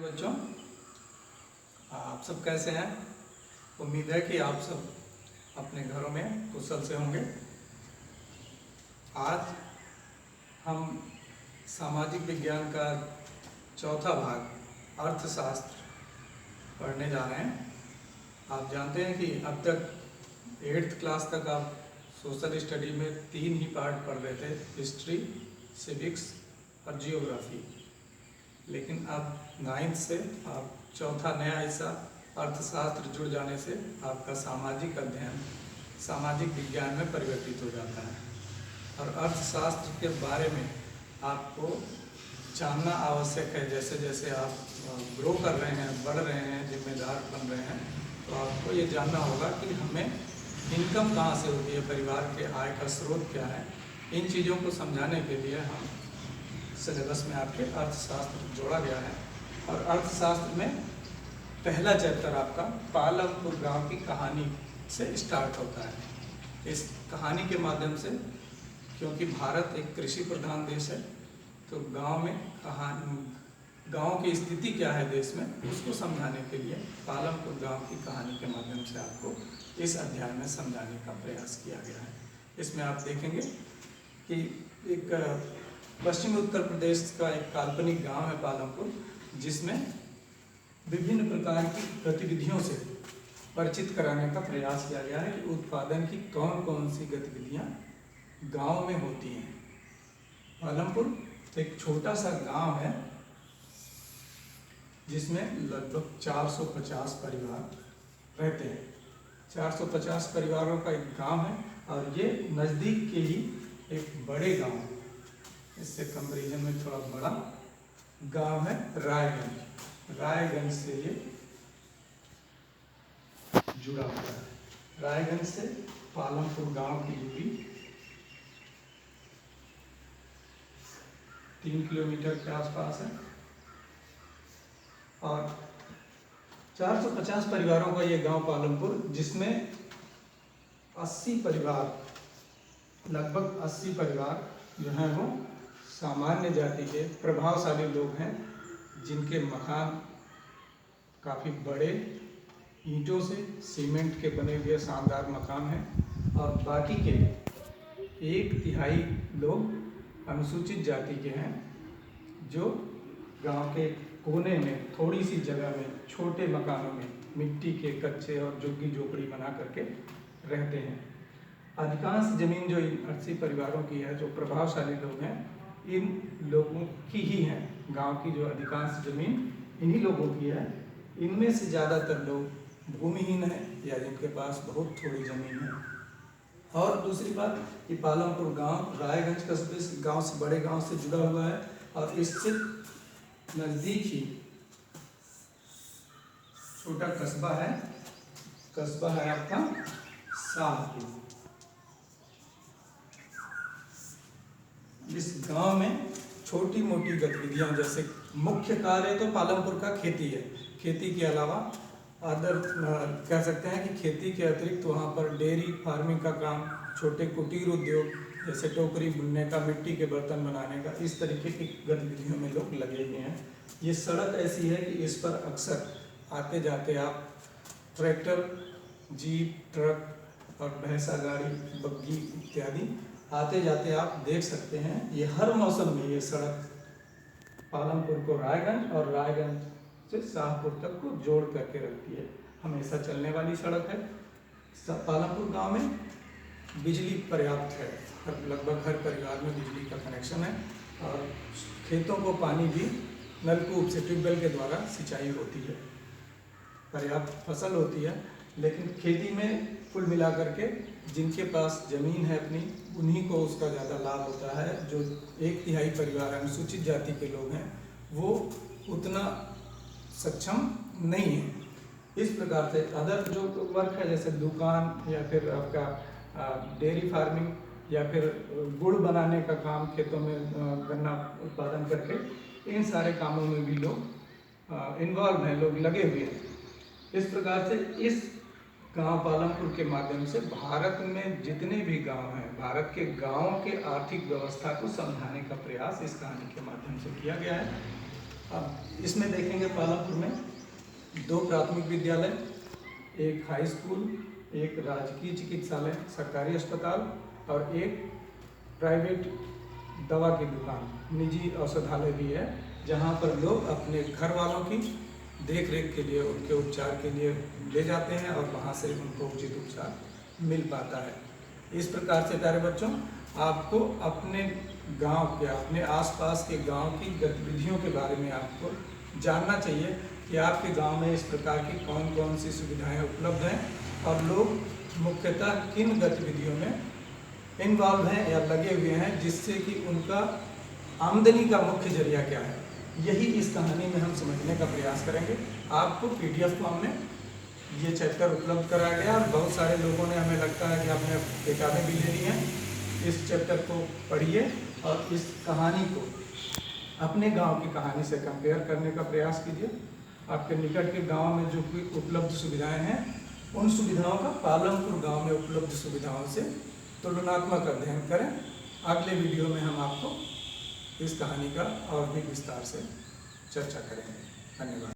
बच्चों, आप सब कैसे हैं। उम्मीद है कि आप सब अपने घरों में कुशल से होंगे। आज हम सामाजिक विज्ञान का चौथा भाग अर्थशास्त्र पढ़ने जा रहे हैं। आप जानते हैं कि अब तक 8th क्लास तक आप सोशल स्टडी में 3 ही पार्ट पढ़ रहे थे, हिस्ट्री, सिविक्स और जियोग्राफी। लेकिन अब 9th से आप चौथा नया हिस्सा अर्थशास्त्र जुड़ जाने से आपका सामाजिक अध्ययन सामाजिक विज्ञान में परिवर्तित हो जाता है और अर्थशास्त्र के बारे में आपको जानना आवश्यक है। जैसे जैसे आप ग्रो कर रहे हैं, बढ़ रहे हैं, जिम्मेदार बन रहे हैं, तो आपको ये जानना होगा कि हमें इनकम कहाँ से होती है, परिवार के आय का स्रोत क्या है। इन चीज़ों को समझाने के लिए हम सिलेबस में आपके अर्थशास्त्र जोड़ा गया है। और अर्थशास्त्र में पहला चैप्टर आपका पालमपुर गांव की कहानी से स्टार्ट होता है। इस कहानी के माध्यम से, क्योंकि भारत एक कृषि प्रधान देश है, तो गांव की स्थिति क्या है देश में, उसको समझाने के लिए पालमपुर गांव की कहानी के माध्यम से आपको इस अध्याय में समझाने का प्रयास किया गया है। इसमें आप देखेंगे कि एक पश्चिमी उत्तर प्रदेश का एक काल्पनिक गांव है पालमपुर, जिसमें विभिन्न प्रकार की गतिविधियों से परिचित कराने का प्रयास किया गया है कि उत्पादन की कौन कौन सी गतिविधियां गांव में होती हैं। पालमपुर एक छोटा सा गांव है जिसमें लगभग 450 परिवार रहते हैं। 450 परिवारों का एक गांव है और ये नज़दीक के ही एक बड़े गांव है, इससे कंपैरिजन में थोड़ा बड़ा गांव है रायगंज। रायगंज से ये जुड़ा हुआ है। रायगंज से पालमपुर गांव की दूरी 3 किलोमीटर के आसपास है और 450 परिवारों का ये गांव पालमपुर, जिसमें 80 परिवार, लगभग 80 परिवार जो हैं वो सामान्य जाति के प्रभावशाली लोग हैं, जिनके मकान काफ़ी बड़े ईंटों से, सीमेंट के बने हुए शानदार मकान हैं और बाकी के 1/3 लोग अनुसूचित जाति के हैं, जो गांव के कोने में थोड़ी सी जगह में छोटे मकानों में मिट्टी के कच्चे और झुग्गी झोपड़ी बना करके रहते हैं। अधिकांश जमीन जो इन 80 परिवारों की है, जो प्रभावशाली लोग हैं, इन लोगों की ही है। गांव की जो अधिकांश जमीन इन्हीं लोगों की है। इनमें से ज़्यादातर लोग भूमिहीन हैं या जिनके पास बहुत थोड़ी जमीन है। और दूसरी बात, ये पालमपुर गांव रायगंज कस्बे से, गांव से, बड़े गांव से जुड़ा हुआ है और इससे नज़दीक ही छोटा कस्बा है। कस्बा है आपका शाहपुर। इस गांव में छोटी मोटी गतिविधियां, जैसे मुख्य कार्य तो पालमपुर का खेती है। खेती के अलावा अदर कह सकते हैं कि खेती के अतिरिक्त वहाँ पर डेयरी फार्मिंग का काम, छोटे कुटीर उद्योग जैसे टोकरी बुनने का, मिट्टी के बर्तन बनाने का, इस तरीके की गतिविधियों में लोग लगे हुए हैं। ये सड़क ऐसी है कि इस पर अक्सर आते जाते आप ट्रैक्टर, जीप, ट्रक और भैंसा गाड़ी, बग्गी इत्यादि आते जाते आप देख सकते हैं। ये हर मौसम में ये सड़क पालमपुर को रायगंज और रायगंज से शाहपुर तक को जोड़ करके रखती है। हमेशा चलने वाली सड़क है। पालमपुर गांव में बिजली पर्याप्त है, लगभग हर परिवार में बिजली का कनेक्शन है और खेतों को पानी भी नलकूप से, ट्यूबवेल के द्वारा सिंचाई होती है। पर्याप्त फसल होती है। लेकिन खेती में कुल मिलाकर के जिनके पास ज़मीन है अपनी, उन्हीं को उसका ज़्यादा लाभ होता है। जो 1/3 परिवार अनुसूचित जाति के लोग हैं, वो उतना सक्षम नहीं है। इस प्रकार से अदर जो वर्क है, जैसे दुकान या फिर आपका डेयरी फार्मिंग या फिर गुड़ बनाने का काम, खेतों में गन्ना उत्पादन करके, इन सारे कामों में भी लोग इन्वॉल्व हैं, लोग लगे हुए हैं। इस प्रकार से इस गांव पालमपुर के माध्यम से भारत में जितने भी गांव हैं, भारत के गांवों के आर्थिक व्यवस्था को समझाने का प्रयास इस कहानी के माध्यम से किया गया है। अब इसमें देखेंगे पालमपुर में 2 प्राथमिक विद्यालय, एक हाई स्कूल, एक राजकीय चिकित्सालय सरकारी अस्पताल और एक प्राइवेट दवा की दुकान निजी औषधालय भी है, जहाँ पर लोग अपने घर वालों की देख रेख के लिए, उनके उपचार के लिए ले जाते हैं और वहाँ से उनको उचित उपचार मिल पाता है। इस प्रकार से प्यारे बच्चों, आपको अपने गांव के, अपने आसपास के गांव की गतिविधियों के बारे में आपको जानना चाहिए कि आपके गांव में इस प्रकार की कौन कौन सी सुविधाएं उपलब्ध हैं और लोग मुख्यतः किन गतिविधियों में इन्वॉल्व हैं या लगे हुए हैं, जिससे कि उनका आमदनी का मुख्य जरिया क्या है। यही इस कहानी में हम समझने का प्रयास करेंगे। आपको PDF फॉर्म में ये चैप्टर उपलब्ध कराया गया और बहुत सारे लोगों ने, हमें लगता है कि आपने किताबें भी ले ली हैं। इस चैप्टर को पढ़िए और इस कहानी को अपने गांव की कहानी से कंपेयर करने का प्रयास कीजिए। आपके निकट के गांव में जो कोई उपलब्ध सुविधाएं हैं, उन सुविधाओं का पालमपुर गांव में उपलब्ध सुविधाओं से तुलनात्मक अध्ययन करें। अगले वीडियो में हम आपको इस कहानी का और भी विस्तार से चर्चा करेंगे। धन्यवाद।